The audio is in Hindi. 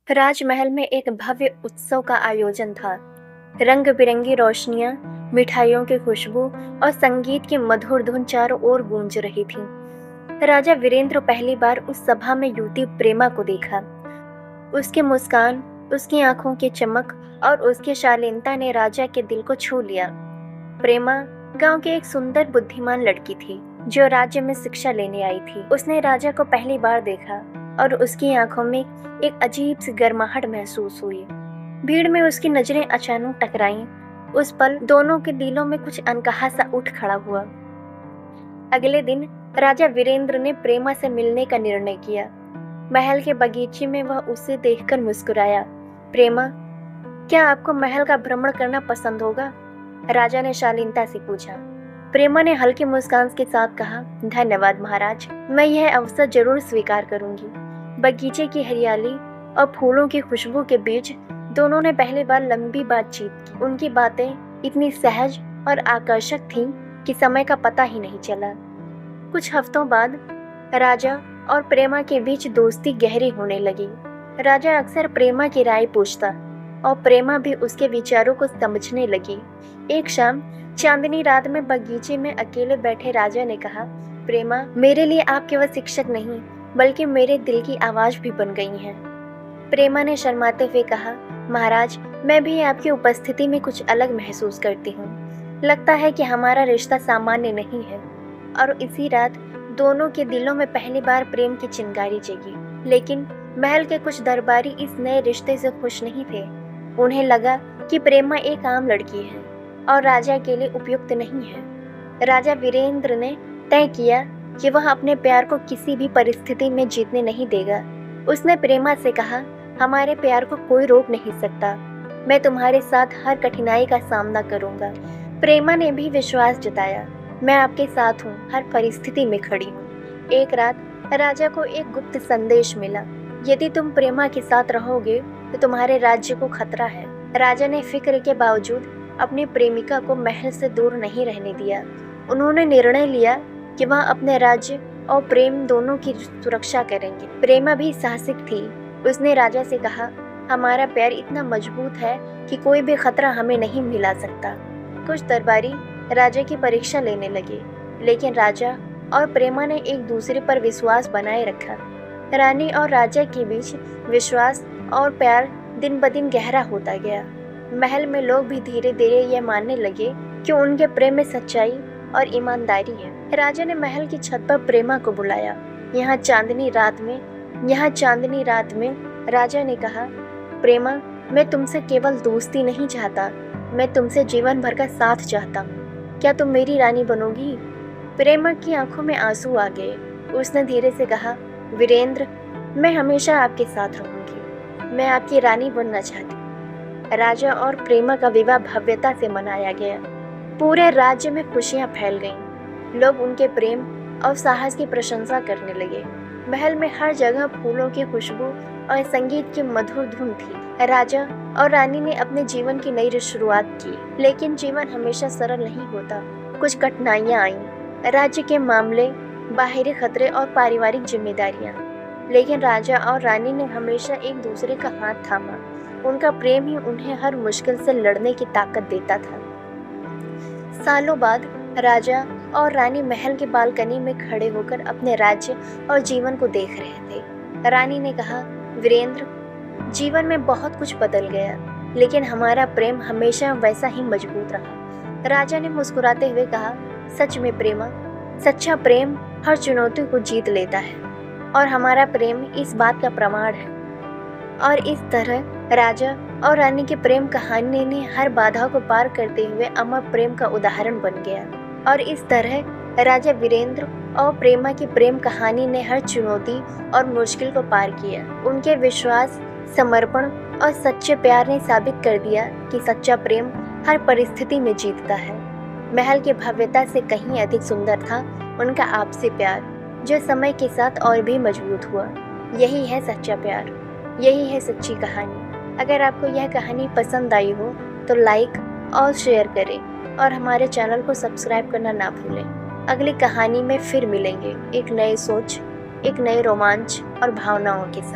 राजमहल में एक भव्य उत्सव का आयोजन था। रंग बिरंगी रोशनियां, मिठाइयों की खुशबू और संगीत की मधुर धुन चारों ओर गूंज रही थी। राजा वीरेंद्र पहली बार उस सभा में युवती प्रेमा को देखा। उसकी मुस्कान, उसकी आंखों की चमक और उसकी शालीनता ने राजा के दिल को छू लिया। प्रेमा गांव की एक सुंदर बुद्धिमान लड़की थी जो राज्य में शिक्षा लेने आई थी। उसने राजा को पहली बार देखा और उसकी आंखों में एक अजीब सी गर्माहट महसूस हुई। भीड़ में उसकी नजरें अचानक टकराईं। उस पल दोनों के दिलों में कुछ अनकहा सा उठ खड़ा हुआ। अगले दिन राजा वीरेंद्र ने प्रेमा से मिलने का निर्णय किया। महल के बगीचे में वह उसे देखकर मुस्कुराया। प्रेमा, क्या आपको महल का भ्रमण करना पसंद होगा? राजा ने शालीनता से पूछा। प्रेमा ने हल्की मुस्कान के साथ कहा, धन्यवाद महाराज, मैं यह अवसर जरूर स्वीकार करूंगी। बगीचे की हरियाली और फूलों की खुशबू के बीच दोनों ने पहली बार लंबी बातचीत की। उनकी बातें इतनी सहज और आकर्षक थीं कि समय का पता ही नहीं चला। कुछ हफ्तों बाद राजा और प्रेमा के बीच दोस्ती गहरी होने लगी। राजा अक्सर प्रेमा की राय पूछता और प्रेमा भी उसके विचारों को समझने लगी। एक शाम चांदनी रात में बगीचे में अकेले बैठे राजा ने कहा, प्रेमा, मेरे लिए आप केवल शिक्षक नहीं बल्कि मेरे दिल की आवाज भी बन गई हैं। प्रेमा ने शर्माते हुए कहा, महाराज, मैं भी आपकी उपस्थिति में कुछ अलग महसूस करती हूँ। लगता है कि हमारा रिश्ता सामान्य नहीं है। और इसी रात दोनों के दिलों में पहली बार प्रेम की चिंगारी जगी। लेकिन महल के कुछ दरबारी इस नए रिश्ते से खुश नहीं थे। उन्हें लगा कि प्रेमा एक आम लड़की है और राजा के लिए उपयुक्त नहीं है। राजा वीरेंद्र ने तय किया कि वह अपने प्यार को किसी भी परिस्थिति में जीतने नहीं देगा। उसने प्रेमा से कहा, हमारे प्यार को कोई रोक नहीं सकता। मैं तुम्हारे साथ हर कठिनाई का सामना करूंगा। प्रेमा ने भी विश्वास जताया, मैं आपके साथ हूँ, हर परिस्थिति में खड़ी हूँ। एक रात राजा को एक गुप्त संदेश मिला, यदि तुम प्रेमा के साथ रहोगे तो तुम्हारे राज्य को खतरा है। राजा ने फिक्र के बावजूद अपनी प्रेमिका को महल से दूर नहीं रहने दिया। उन्होंने निर्णय लिया कि वह अपने राज्य और प्रेम दोनों की सुरक्षा करेंगे। प्रेमा भी साहसिक थी। उसने राजा से कहा, हमारा प्यार इतना मजबूत है कि कोई भी खतरा हमें नहीं मिला सकता। कुछ दरबारी राजा की परीक्षा लेने लगे, लेकिन राजा और प्रेमा ने एक दूसरे पर विश्वास बनाए रखा। रानी और राजा के बीच विश्वास और प्यार दिन ब दिन गहरा होता गया। महल में लोग भी धीरे धीरे यह मानने लगे कि उनके प्रेम में सच्चाई और ईमानदारी है। राजा ने महल की छत पर प्रेमा को बुलाया। यहाँ चांदनी रात में राजा ने कहा, प्रेमा, मैं तुमसे केवल दोस्ती नहीं चाहता, मैं तुमसे जीवन भर का साथ चाहता हूँ। क्या तुम मेरी रानी बनोगी? प्रेमा की आंखों में आंसू आ गए। उसने धीरे से कहा, वीरेंद्र, मैं हमेशा आपके साथ रहूंगी। मैं आपकी रानी बनना चाहती हूँ। राजा और प्रेमा का विवाह भव्यता से मनाया गया। पूरे राज्य में खुशियां फैल गईं। लोग उनके प्रेम और साहस की प्रशंसा करने लगे। महल में हर जगह फूलों की खुशबू और संगीत की मधुर धुन थी। राजा और रानी ने अपने जीवन की नई शुरुआत की, लेकिन जीवन हमेशा सरल नहीं होता। कुछ कठिनाइयां आईं, राज्य के मामले, बाहरी खतरे और पारिवारिक जिम्मेदारियां। लेकिन राजा और रानी ने हमेशा एक दूसरे का हाथ थामा। उनका प्रेम ही उन्हें हर मुश्किल से लड़ने की ताकत देता था। सालों बाद राजा और रानी महल के बालकनी में खड़े होकर अपने राज्य और जीवन को देख रहे थे। रानी ने कहा, वीरेंद्र, जीवन में बहुत कुछ बदल गया, लेकिन हमारा प्रेम हमेशा वैसा ही मजबूत रहा। राजा ने मुस्कुराते हुए कहा, सच में प्रेमा, सच्चा प्रेम हर चुनौती को जीत लेता है और हमारा प्रेम इस बात का प्रमाण है। और इस तरह राजा और रानी की प्रेम कहानी ने हर बाधा को पार करते हुए अमर प्रेम का उदाहरण बन गया। और इस तरह राजा वीरेंद्र और प्रेमा की प्रेम कहानी ने हर चुनौती और मुश्किल को पार किया। उनके विश्वास, समर्पण और सच्चे प्यार ने साबित कर दिया कि सच्चा प्रेम हर परिस्थिति में जीतता है। महल की भव्यता से कहीं अधिक सुंदर था उनका आपसी प्यार, जो समय के साथ और भी मजबूत हुआ। यही है सच्चा प्यार, यही है सच्ची कहानी। अगर आपको यह कहानी पसंद आई हो तो लाइक और शेयर करें और हमारे चैनल को सब्सक्राइब करना ना भूलें। अगली कहानी में फिर मिलेंगे एक नई सोच, एक नए रोमांच और भावनाओं के साथ।